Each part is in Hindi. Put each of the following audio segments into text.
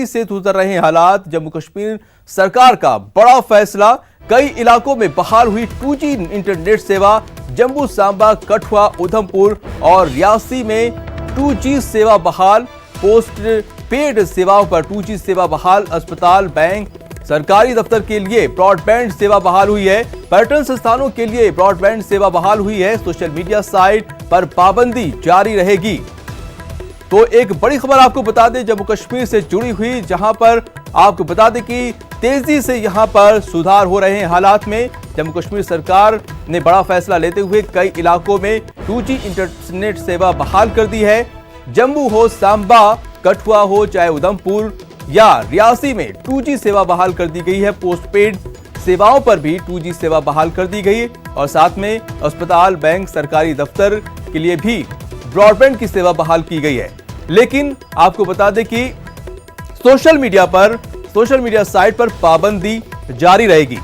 से उतर रहे हालात। जम्मू कश्मीर सरकार का बड़ा फैसला, कई इलाकों में बहाल हुई 2G इंटरनेट सेवा। जम्मू, सांबा, कठुआ, उधमपुर और रियासी में 2G सेवा बहाल। पोस्ट पेड सेवाओं पर 2G सेवा बहाल। अस्पताल, बैंक, सरकारी दफ्तर के लिए ब्रॉडबैंड सेवा बहाल हुई है। पर्यटन संस्थानों के लिए ब्रॉडबैंड सेवा बहाल हुई है। सोशल मीडिया साइट पर पाबंदी जारी रहेगी। तो एक बड़ी खबर आपको बता दें जम्मू कश्मीर से जुड़ी हुई, जहां पर आपको बता दें कि तेजी से यहां पर सुधार हो रहे हैं हालात में। जम्मू कश्मीर सरकार ने बड़ा फैसला लेते हुए कई इलाकों में 2G इंटरनेट सेवा बहाल कर दी है। जम्मू हो, सांबा, कठुआ हो, चाहे उधमपुर या रियासी में 2G सेवा बहाल कर दी गई है। पोस्टपेड सेवाओं पर भी 2G सेवा बहाल कर दी गई और साथ में अस्पताल, बैंक, सरकारी दफ्तर के लिए भी ब्रॉडबैंड की सेवा बहाल की गई है। लेकिन आपको बता दें कि सोशल मीडिया साइट पर पाबंदी जारी रहेगी।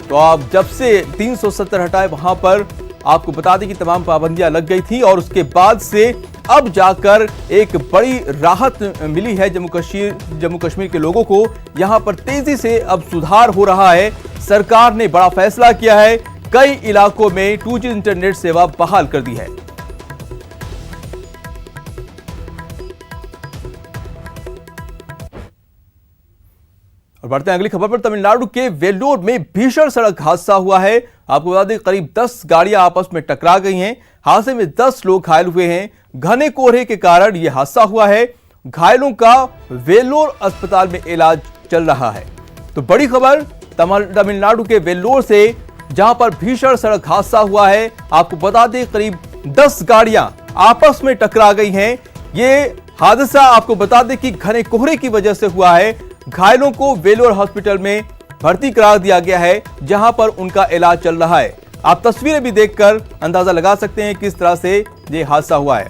तो आप जब से 370 हटाए, वहां पर आपको बता दें कि तमाम पाबंदियां लग गई थी और उसके बाद से अब जाकर एक बड़ी राहत मिली है जम्मू कश्मीर के लोगों को। यहां पर तेजी से अब सुधार हो रहा है। सरकार ने बड़ा फैसला किया है, कई इलाकों में 2G इंटरनेट सेवा बहाल कर दी है। और बढ़ते हैं अगली खबर पर। तमिलनाडु के वेल्लोर में भीषण सड़क हादसा हुआ है। आपको बता दें करीब 10 गाड़ियां आपस में टकरा गई हैं। हादसे में 10 लोग घायल हुए हैं। घने कोहरे के कारण यह हादसा हुआ है। घायलों का वेल्लोर अस्पताल में इलाज चल रहा है। तो बड़ी खबर तमिलनाडु के वेल्लोर से, जहां पर भीषण सड़क हादसा हुआ है। आपको बता दें करीब 10 गाड़ियां आपस में टकरा गई हैं। यह हादसा आपको बता दें कि घने कोहरे की वजह से हुआ है। घायलों को वेल्लोर हॉस्पिटल में भर्ती करा दिया गया है, जहां पर उनका इलाज चल रहा है। आप तस्वीरें भी देखकर अंदाजा लगा सकते हैं किस तरह से यह हादसा हुआ है।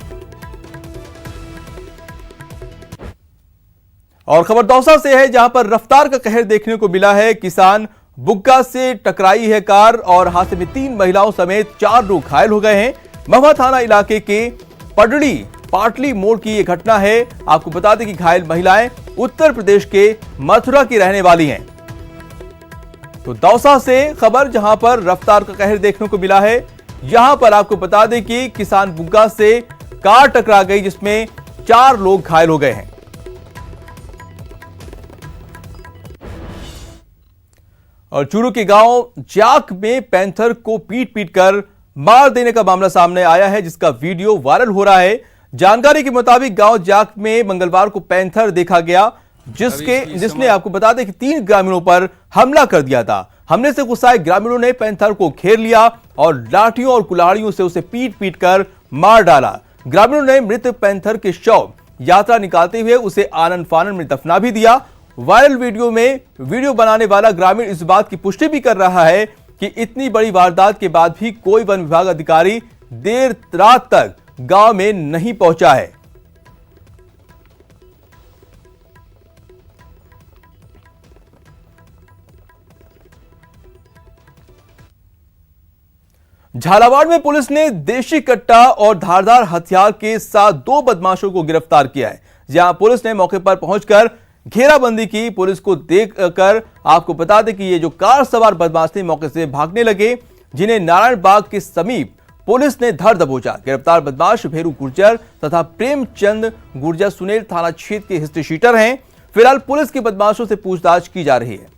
और खबर दौसा से है, जहां पर रफ्तार का कहर देखने को मिला है। किसान बुग्गा से टकराई है कार और हादसे में 3 महिलाओं समेत 4 लोग घायल हो गए हैं। महुआ थाना इलाके के पडड़ी पाटली मोड़ की यह घटना है। आपको बता दें कि घायल महिलाएं उत्तर प्रदेश के मथुरा की रहने वाली हैं। तो दौसा से खबर, जहां पर रफ्तार का कहर देखने को मिला है। यहां पर आपको बता दें कि किसान बुग्गा से कार टकरा गई, जिसमें 4 लोग घायल हो गए हैं। और चूरू के गांव जाक में पैंथर को पीट कर मार देने का मामला सामने आया है, जिसका वीडियो वायरल हो रहा है। जानकारी के मुताबिक गांव जाक में मंगलवार को पैंथर देखा गया, जिसने आपको बता दें कि 3 ग्रामीणों पर हमला कर दिया था। हमले से गुस्साए ग्रामीणों ने पैंथर को घेर लिया और लाठियों और कुल्हाड़ियों से उसे पीट कर मार डाला। ग्रामीणों ने मृत पैंथर के शव यात्रा निकालते हुए उसे आनन फानन में दफना भी दिया। वायरल वीडियो में वीडियो बनाने वाला ग्रामीण इस बात की पुष्टि भी कर रहा है कि इतनी बड़ी वारदात के बाद भी कोई वन विभाग अधिकारी देर रात तक गांव में नहीं पहुंचा है। झालावाड़ में पुलिस ने देशी कट्टा और धारदार हथियार के साथ 2 बदमाशों को गिरफ्तार किया है। जहां पुलिस ने मौके पर पहुंचकर घेराबंदी की। पुलिस को देखकर आपको बता दें कि ये जो कार सवार बदमाश थे मौके से भागने लगे, जिन्हें नारायण बाग के समीप पुलिस ने धर दबोचा। गिरफ्तार बदमाश भेरू गुर्जर तथा प्रेमचंद गुर्जर सुनेर थाना क्षेत्र के हिस्ट्री शीटर हैं। फिलहाल पुलिस के बदमाशों से पूछताछ की जा रही है।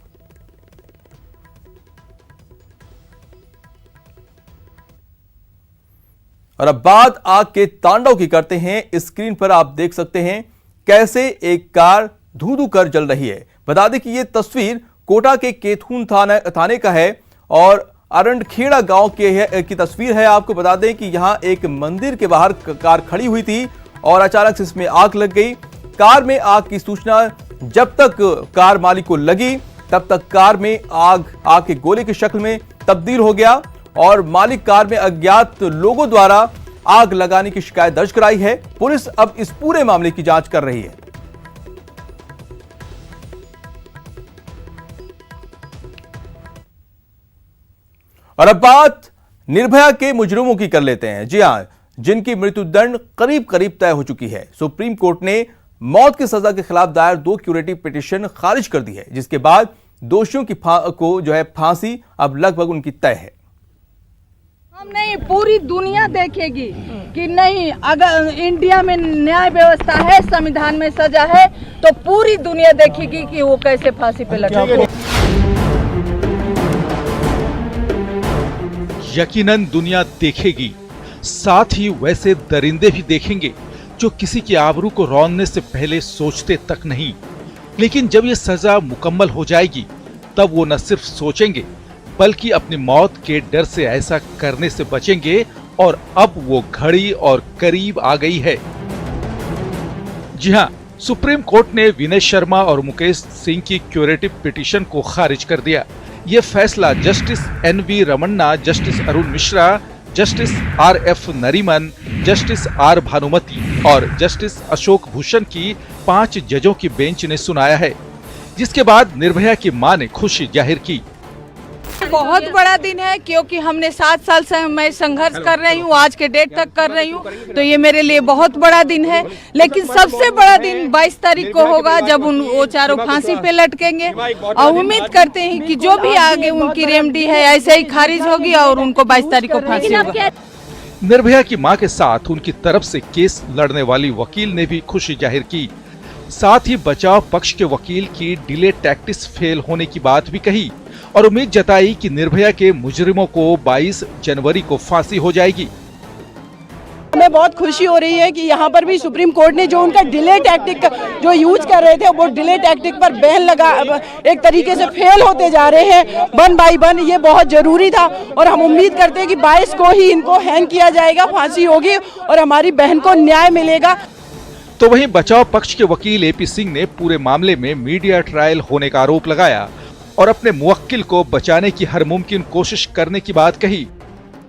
और अब बात आग के तांडव की करते हैं। स्क्रीन पर आप देख सकते हैं कैसे एक कार धू कर जल रही है। बता दें कि यह तस्वीर कोटा के केथून थाने का है और अरंडखेड़ा गांव की तस्वीर है। आपको बता दें कि यहां एक मंदिर के बाहर कार खड़ी हुई थी और अचानक से इसमें आग लग गई। कार में आग की सूचना जब तक कार मालिक को लगी, तब तक कार में आग के गोले की शक्ल में तब्दील हो गया और मालिक कार में अज्ञात लोगों द्वारा आग लगाने की शिकायत दर्ज कराई है। पुलिस अब इस पूरे मामले की जांच कर रही है। और अब बात निर्भया के मुजरिमों की कर लेते हैं। जी हां, जिनकी मृत्युदंड करीब करीब तय हो चुकी है। सुप्रीम कोर्ट ने मौत की सजा के खिलाफ दायर 2 क्यूरेटिव पिटीशन खारिज कर दी है, जिसके बाद दोषियों की फांसी अब लगभग उनकी तय है। हम नहीं, पूरी दुनिया देखेगी कि नहीं, अगर इंडिया में न्याय व्यवस्था है, संविधान में सजा है, तो पूरी दुनिया देखेगी कि वो कैसे फांसी पे लगे। यकीनन दुनिया देखेगी, साथ ही वैसे दरिंदे भी देखेंगे जो किसी की आबरू को रौंदने से पहले सोचते तक नहीं। लेकिन जब ये सजा मुकम्मल हो जाएगी तब वो न सिर्फ सोचेंगे बल्कि अपनी मौत के डर से ऐसा करने से बचेंगे, और अब वो घड़ी और करीब आ गई है। जी हां, सुप्रीम कोर्ट ने विनय शर्मा और मुकेश सिंह की क्यूरेटिव पिटीशन को खारिज कर दिया। ये फैसला justice NV Ramana, justice Arun Mishra, justice RF Nariman, justice R Bhanumati और जस्टिस अशोक भूषण की 5 जजों की बेंच ने सुनाया है, जिसके बाद निर्भया की मां ने खुशी जाहिर की। बहुत बड़ा दिन है, क्योंकि हमने 7 साल से मैं संघर्ष कर रही हूँ, आज के डेट तक कर रही हूँ, तो ये मेरे लिए बहुत बड़ा दिन है। लेकिन सबसे बड़ा दिन 22 तारीख को होगा, जब वो चारों फांसी पे लटकेंगे, और उम्मीद करते हैं कि जो भी आगे उनकी रेमडी है ऐसे ही खारिज होगी और उनको 22 तारीख को फांसी होगा। निर्भया की मां के साथ उनकी तरफ से केस लड़ने वाली वकील ने भी खुशी जाहिर की। साथ ही बचाव पक्ष के वकील की डिले टैक्टिस फेल होने की बात भी कही और उम्मीद जताई कि निर्भया के मुजरिमों को 22 जनवरी को फांसी हो जाएगी। हमें बहुत खुशी हो रही है कि यहाँ पर भी सुप्रीम कोर्ट ने जो उनका डिले टैक्टिक जो यूज कर रहे थे, वो डिले टैक्टिक पर बैन लगा, एक तरीके से फेल होते जा रहे हैं वन बाय वन। ये बहुत जरूरी था और हम उम्मीद करते हैं कि 22 को ही इनको हैंग किया जाएगा, फांसी होगी और हमारी बहन को न्याय मिलेगा। तो वहीं बचाव पक्ष के वकील AP सिंह ने पूरे मामले में मीडिया ट्रायल होने का आरोप लगाया और अपने मुवक्किल को बचाने की हर मुमकिन कोशिश करने की बात कही।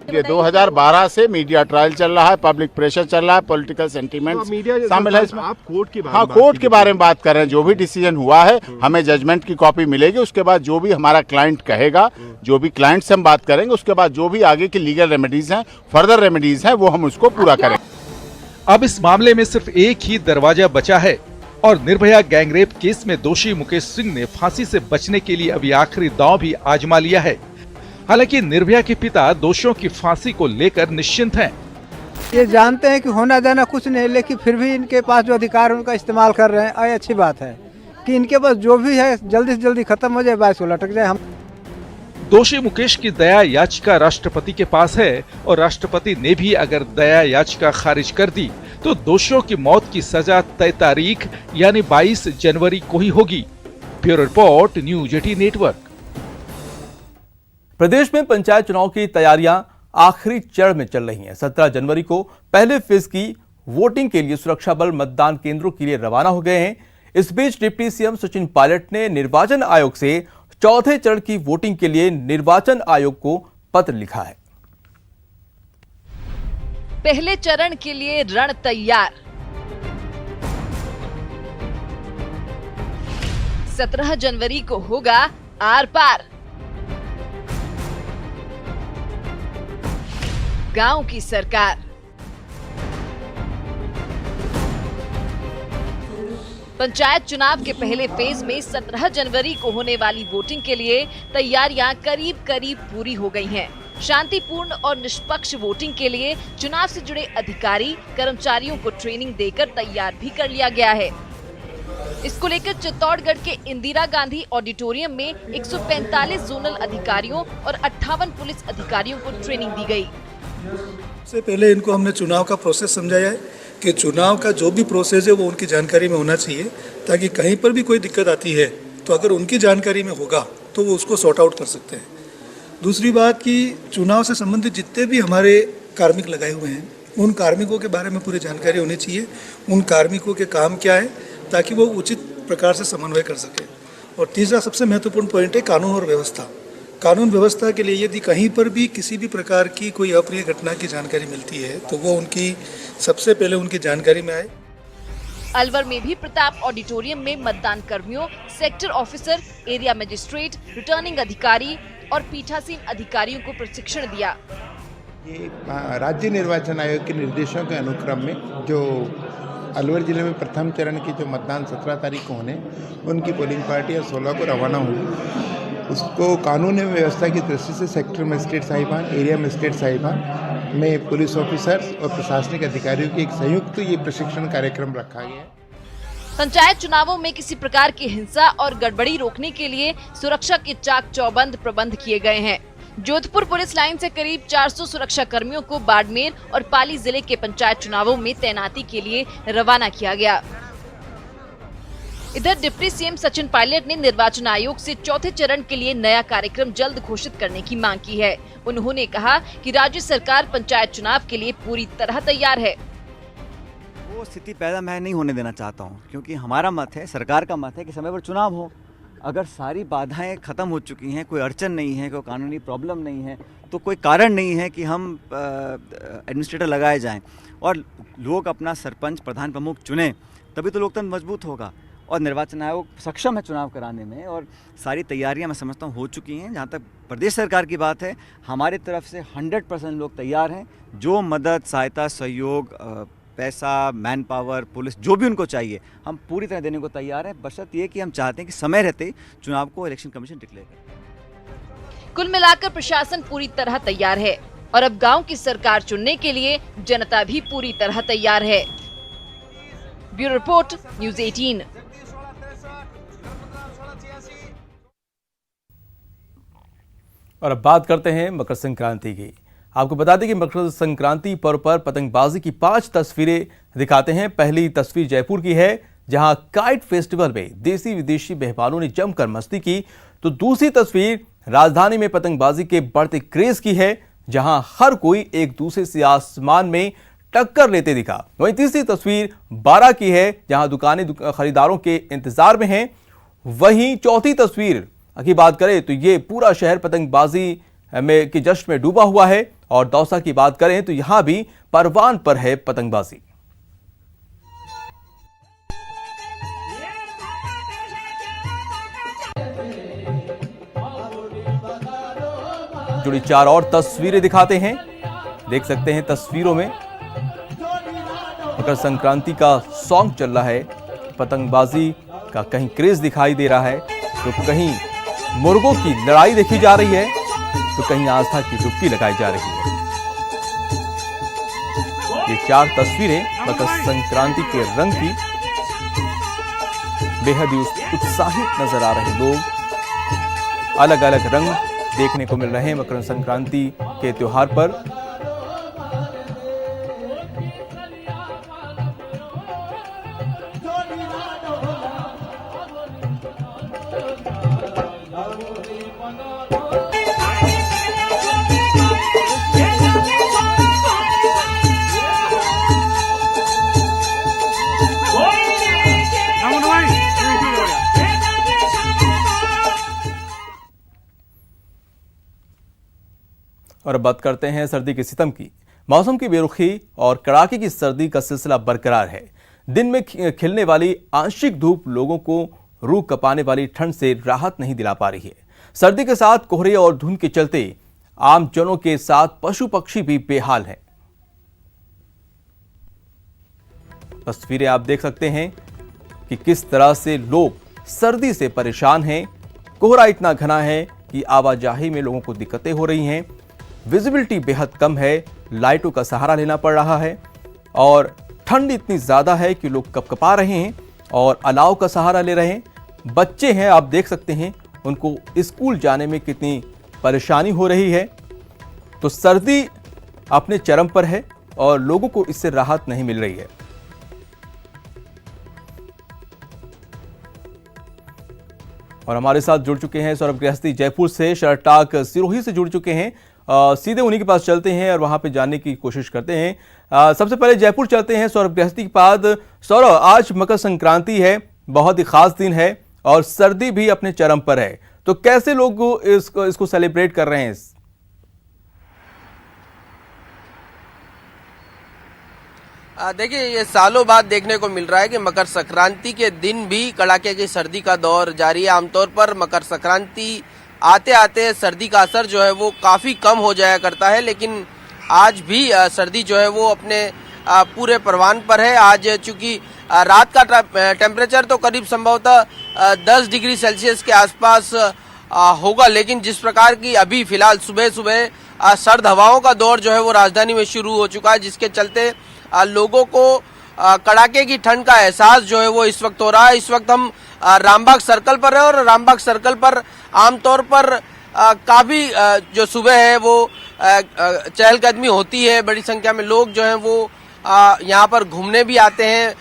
ये 2012 से मीडिया ट्रायल चल रहा है, पब्लिक प्रेशर चल रहा है, पॉलिटिकल सेंटीमेंट शामिल है इसमें। आप कोर्ट के बारे हाँ, कोर्ट के बारे में बात कर रहे हैं। जो भी डिसीजन हुआ है हमें जजमेंट की कॉपी मिलेगी, उसके बाद जो भी हमारा क्लाइंट कहेगा, जो भी क्लाइंट से हम बात करेंगे, उसके बाद जो भी आगे की लीगल रेमेडीज हैं, फर्दर रेमेडीज हैं, वो हम उसको पूरा करेंगे। अब इस मामले में सिर्फ एक ही दरवाजा बचा है और निर्भया गैंगरेप केस में दोषी मुकेश सिंह ने फांसी से बचने के लिए अभी आखिरी दांव भी आजमा लिया है। हालांकि निर्भया के पिता दोषियों की फांसी को लेकर निश्चिंत हैं। ये जानते हैं कि होना जाना कुछ नहीं, लेकिन फिर भी इनके पास जो अधिकार उनका इस्तेमाल कर रहे हैं, और अच्छी बात है कि इनके पास जो भी है जल्दी से जल्दी खत्म हो जाए, 22 को लटक जाए। हम दोषी मुकेश की दया याचिका राष्ट्रपति के पास है और राष्ट्रपति ने भी अगर दया याचिका खारिज कर दी तो दोषियों की मौत की सजा तय तारीख यानी 22 जनवरी को ही होगी। Bureau report, news 18 network. प्रदेश में पंचायत चुनाव की तैयारियां आखिरी चरण में चल रही हैं। 17 जनवरी को पहले फेज की वोटिंग के लिए सुरक्षा बल मतदान केंद्रों के लिए रवाना हो गए हैं। इस बीच डिप्टी CM सचिन पायलट ने निर्वाचन आयोग से चौथे चरण की वोटिंग के लिए निर्वाचन आयोग को पत्र लिखा है। पहले चरण के लिए रण तैयार। 17 जनवरी को होगा आर पार। गांव की सरकार। पंचायत चुनाव के पहले फेज में 17 जनवरी को होने वाली वोटिंग के लिए तैयारियां करीब करीब पूरी हो गई हैं। शांतिपूर्ण और निष्पक्ष वोटिंग के लिए चुनाव से जुड़े अधिकारी कर्मचारियों को ट्रेनिंग देकर तैयार भी कर लिया गया है। इसको लेकर चित्तौड़गढ़ के इंदिरा गांधी ऑडिटोरियम में 145 जोनल अधिकारियों और 58 पुलिस अधिकारियों को ट्रेनिंग दी गई। सबसे पहले इनको हमने चुनाव का प्रोसेस समझाया है कि चुनाव का जो भी प्रोसेस है वो उनकी जानकारी में होना चाहिए, ताकि कहीं पर भी कोई दिक्कत आती है तो अगर उनकी जानकारी में होगा तो वो उसको सॉर्ट आउट कर सकते हैं। दूसरी बात कि चुनाव से संबंधित जितने भी हमारे कार्मिक लगाए हुए हैं, उन कार्मिकों के बारे में पूरी जानकारी होनी चाहिए। उन कार्मिकों के काम क्या है, ताकि वो उचित प्रकार से समन्वय कर सके। और तीसरा सबसे महत्वपूर्ण पॉइंट है कानून और व्यवस्था। कानून व्यवस्था के लिए यदि कहीं पर भी किसी भी प्रकार की कोई अप्रिय घटना की जानकारी मिलती है तो वो उनकी सबसे पहले उनकी जानकारी में आए। अलवर में भी प्रताप ऑडिटोरियम में मतदान कर्मियों, sector officer, area magistrate, returning अधिकारी और पीठासीन अधिकारियों को प्रशिक्षण दिया। ये राज्य निर्वाचन आयोग के निर्देशों के अनुक्रम में जो अलवर जिले में प्रथम चरण की जो मतदान 17 तारीख को होने, उनकी पोलिंग पार्टियाँ 16 को रवाना हुई। उसको कानून एवं व्यवस्था की दृष्टि से सेक्टर मजिस्ट्रेट साहिबान, एरिया मजिस्ट्रेट साहिबान में पुलिस ऑफिसर्स और प्रशासनिक अधिकारियों की एक संयुक्त ये प्रशिक्षण कार्यक्रम रखा गया है। पंचायत चुनावों में किसी प्रकार की हिंसा और गड़बड़ी रोकने के लिए सुरक्षा के चाक चौबंद प्रबंध किए गए हैं। जोधपुर पुलिस लाइन से करीब 400 सुरक्षा कर्मियों को बाड़मेर और पाली जिले के पंचायत चुनावों में तैनाती के लिए रवाना किया गया। इधर डिप्टी सीएम सचिन पायलट ने निर्वाचन आयोग से चौथे चरण के लिए नया कार्यक्रम जल्द घोषित करने की मांग की है। उन्होंने कहा कि राज्य सरकार पंचायत चुनाव के लिए पूरी तरह तैयार है। वो स्थिति पैदा मैं नहीं होने देना चाहता हूँ, क्योंकि हमारा मत है, सरकार का मत है कि समय पर चुनाव हो। अगर सारी बाधाएं खत्म हो चुकी हैं, कोई अड़चन नहीं है, कोई कानूनी प्रॉब्लम नहीं है, तो कोई कारण नहीं है कि हम एडमिनिस्ट्रेटर लगाए जाएं और लोग अपना सरपंच प्रधान प्रमुख चुनें, तभी तो लोकतंत्र मजबूत होगा। और निर्वाचन आयोग सक्षम है चुनाव कराने में और सारी तैयारियां मैं समझता हूं हो चुकी हैं। जहां तक प्रदेश सरकार की बात है, हमारी तरफ से 100% लोग तैयार हैं। जो मदद, सहायता, सहयोग, पैसा, मैन पावर, पुलिस, जो भी उनको चाहिए, हम पूरी तरह देने को तैयार हैं। बशर्ते ये कि हम चाहते हैं कि समय रहते चुनाव को इलेक्शन कमीशन डिक्लेयर करे। कुल मिलाकर प्रशासन पूरी तरह तैयार है और अब गांव की सरकार चुनने के लिए जनता भी पूरी तरह तैयार है। Bureau report, news 18। और अब बात करते हैं मकर संक्रांति की। आपको बता दें कि मकर संक्रांति पर्व पर पतंगबाजी की 5 तस्वीरें दिखाते हैं। पहली तस्वीर जयपुर की है, जहां काइट फेस्टिवल में देसी विदेशी मेहमानों ने जमकर मस्ती की। तो दूसरी तस्वीर राजधानी में पतंगबाजी के बढ़ते क्रेज की है, जहां हर कोई एक दूसरे से आसमान में टक्कर लेते दिखा। वहीं तीसरी तस्वीर 12 की है, जहां दुकानें खरीदारों के इंतजार में हैं। वहीं चौथी तस्वीर की बात करें तो ये पूरा शहर पतंगबाजी में के जश्न में डूबा हुआ है। और दौसा की बात करें तो यहां भी परवान पर है पतंगबाजी। जुड़ी 4 और तस्वीरें दिखाते हैं। देख सकते हैं तस्वीरों में मकर संक्रांति का सॉन्ग चल रहा है, पतंगबाजी का कहीं क्रेज दिखाई दे रहा है, तो कहीं मुर्गों की लड़ाई देखी जा रही है, तो कहीं आस्था की डुबकी लगाई जा रही है। ये 4 तस्वीरें मकर संक्रांति के रंग की, बेहद ही उत्साहित नजर आ रहे लोग। अलग अलग रंग देखने को मिल रहे हैं मकर संक्रांति के त्योहार पर। और अब बात करते हैं सर्दी के सितम की। मौसम की बेरुखी और कड़ाके की सर्दी का सिलसिला बरकरार है। दिन में खिलने वाली आंशिक धूप लोगों को रूह कपाने वाली ठंड से राहत नहीं दिला पा रही है। सर्दी के साथ कोहरे और धुंध के चलते आम जनों के साथ पशु पक्षी भी बेहाल हैं। तस्वीरें आप देख सकते हैं कि किस तरह से लोग सर्दी से परेशान हैं। कोहरा इतना घना है कि आवाजाही में लोगों को दिक्कतें हो रही हैं। विजिबिलिटी बेहद कम है, लाइटों का सहारा लेना पड़ रहा है और ठंड इतनी ज़्यादा है कि लोग कपकपा रहे हैं और अलाव का सहारा ले रहे हैं। बच्चे हैं, आप देख सकते हैं उनको स्कूल जाने में कितनी परेशानी हो रही है। तो सर्दी अपने चरम पर है और लोगों को इससे राहत नहीं मिल रही है। और हमारे साथ जुड़ चुके हैं सौरभ गृहस्थी जयपुर से, शरद टाक सिरोही से जुड़ चुके हैं। सीधे उन्हीं के पास चलते हैं और वहां पे जानने की कोशिश करते हैं। सबसे पहले जयपुर चलते हैं सौरभ गृहस्थी के बाद। सौरभ, आज मकर संक्रांति है, बहुत ही खास दिन है और सर्दी भी अपने चरम पर है, तो कैसे लोग इसको सेलिब्रेट कर रहे हैं? देखिए, ये सालों बाद देखने को मिल रहा है कि मकर संक्रांति के दिन भी कड़ाके की सर्दी का दौर जारी है। आमतौर पर मकर संक्रांति आते आते सर्दी का असर जो है वो काफ़ी कम हो जाया करता है, लेकिन आज भी सर्दी जो है वो अपने पूरे परवान पर है। आज चूंकि रात का टेम्परेचर तो करीब संभवतः 10 डिग्री सेल्सियस के आसपास होगा, लेकिन जिस प्रकार की अभी फिलहाल सुबह सुबह सर्द हवाओं का दौर जो है वो राजधानी में शुरू हो चुका है, जिसके चलते लोगों को कड़ाके की ठंड का एहसास जो है वो इस वक्त हो रहा है। इस वक्त हम रामबाग सर्कल पर है और रामबाग सर्कल पर आमतौर पर काफी जो सुबह है वो चहलकदमी होती है, बड़ी संख्या में लोग जो हैं वो यहाँ पर घूमने भी आते हैं।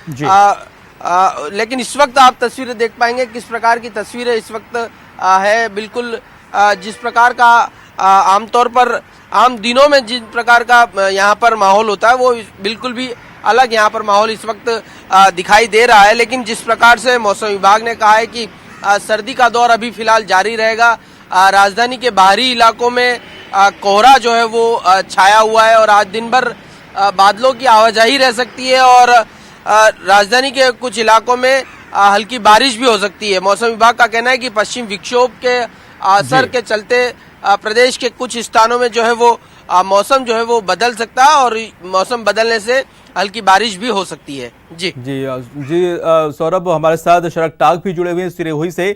लेकिन इस वक्त आप तस्वीरें देख पाएंगे किस प्रकार की तस्वीरें इस वक्त है। बिल्कुल जिस प्रकार का आमतौर पर आम दिनों में जिस प्रकार का यहाँ पर माहौल होता है वो बिल्कुल भी अलग यहाँ पर माहौल इस वक्त दिखाई दे रहा है। लेकिन जिस प्रकार से मौसम विभाग ने कहा है कि सर्दी का दौर अभी फिलहाल जारी रहेगा, राजधानी के बाहरी इलाकों में कोहरा जो है वो छाया हुआ है और आज दिन भर बादलों की आवाजाही रह सकती है और राजधानी के कुछ इलाकों में हल्की बारिश भी हो सकती है। मौसम विभाग का कहना है कि पश्चिम विक्षोभ के असर के चलते प्रदेश के कुछ स्थानों में जो है वो मौसम जो है वो बदल सकता है और मौसम बदलने से हल्की बारिश भी हो सकती है। जी सौरभ, हमारे साथ शरद टाक भी जुड़े हुए हैं सिरोही से।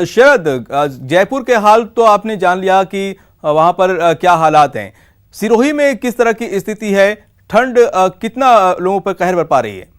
शरद, जयपुर के हाल तो आपने जान लिया कि वहां पर क्या हालात हैं, सिरोही में किस तरह की स्थिति है, ठंड कितना लोगों पर कहर बरपा रही है?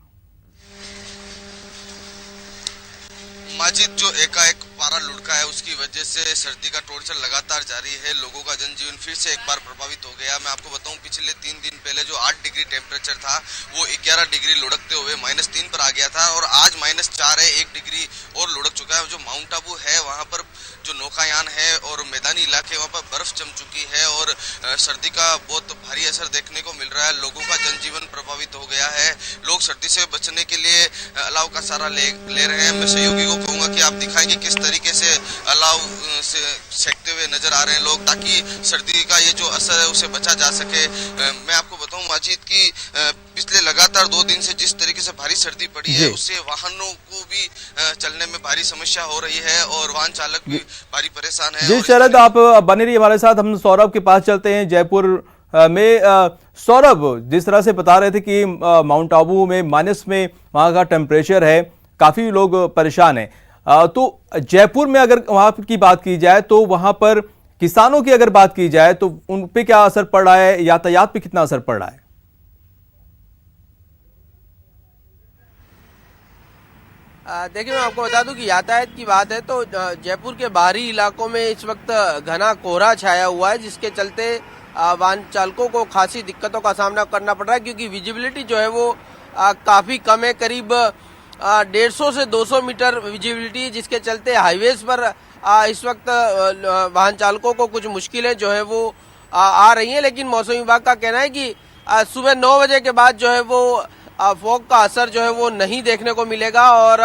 माजिद, जो एकाएक पारा लुढ़का है उसकी वजह से सर्दी का टॉर्चर लगातार जारी है। लोगों का जनजीवन फिर से एक बार प्रभावित हो गया। मैं आपको बताऊं, पिछले 3 दिन पहले जो 8 डिग्री टेम्परेचर था वो 11 डिग्री लुढ़कते हुए -3 पर आ गया था और आज -4 है, 1 डिग्री और लुढ़क चुका है। जो माउंट आबू है वहां पर जो नौकायान है और मैदानी इलाके वहां पर बर्फ जम चुकी है और सर्दी का बहुत भारी असर देखने को मिल रहा है। लोगों का जनजीवन प्रभावित हो गया है। लोग सर्दी से बचने के लिए अलाव का सहारा ले रहे हैं। मैं सहयोगी को कहूंगा कि आप दिखाएंगे किस तरीके से अलाव से सेकते हुए नजर आ रहे हैं लोग, ताकि सर्दी का ये जो असर है उसे बचा जा सके। मैं आपको बताऊं माजिद की पिछले लगातार 2 दिन से जिस तरीके से भारी सर्दी पड़ी है उससे वाहनों को भी चलने में भारी समस्या हो रही है और वाहन चालक भी भारी परेशान है। जी शरद, आप बने रहिए हमारे साथ, हम सौरभ के पास चलते हैं जयपुर में। सौरभ, जिस तरह से बता रहे थे कि माउंट आबू में माइनस में वहां का टेम्परेचर है, काफी लोग परेशान हैं, तो जयपुर में अगर वहां की बात की जाए तो वहां पर किसानों की अगर बात की जाए तो उन पे क्या असर पड़ रहा है, यातायात पे कितना असर पड़ रहा है? देखिए, मैं आपको बता दूं कि यातायात की बात है तो जयपुर के बाहरी इलाकों में इस वक्त घना कोहरा छाया हुआ है, जिसके चलते वाहन चालकों को खासी दिक्कतों का सामना करना पड़ रहा है, क्योंकि विजिबिलिटी जो है वो काफी कम है, करीब 150 से 200 मीटर विजिबिलिटी, जिसके चलते हाईवेज पर इस वक्त वाहन चालकों को कुछ मुश्किलें जो है वो आ रही हैं। लेकिन मौसम विभाग का कहना है कि सुबह 9 बजे के बाद जो है वो फॉग का असर जो है वो नहीं देखने को मिलेगा और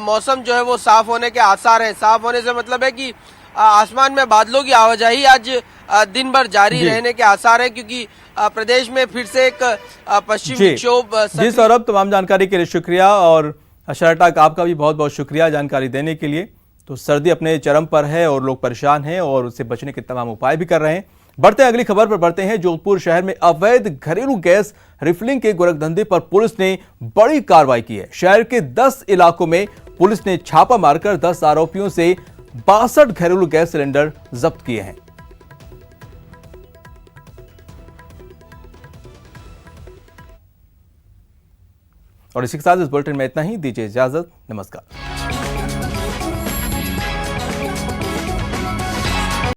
मौसम जो है वो साफ होने के आसार हैं। साफ होने से मतलब है कि आसमान में बादलों की आवाजाही आज दिन भर जारी रहने के आसार हैं, क्योंकि प्रदेश में फिर से एक पश्चिम विक्षोभ। जी सौरभ, तमाम जानकारी के लिए शुक्रिया और शरद टाक आपका भी बहुत बहुत शुक्रिया जानकारी देने के लिए। तो सर्दी अपने चरम पर है और लोग परेशान हैं और उससे बचने के तमाम उपाय भी कर रहे हैं। बढ़ते हैं अगली खबर पर बढ़ते हैं। जोधपुर शहर में अवैध घरेलू गैस रिफिलिंग के गोरखधंधे पर पुलिस ने बड़ी कार्रवाई की है। शहर के 10 इलाकों में पुलिस ने छापा मारकर 10 आरोपियों से 62 घरेलू गैस सिलेंडर जब्त किए हैं। और इसी के साथ इस बुलेटिन में इतना ही। दीजिए इजाजत, नमस्कार।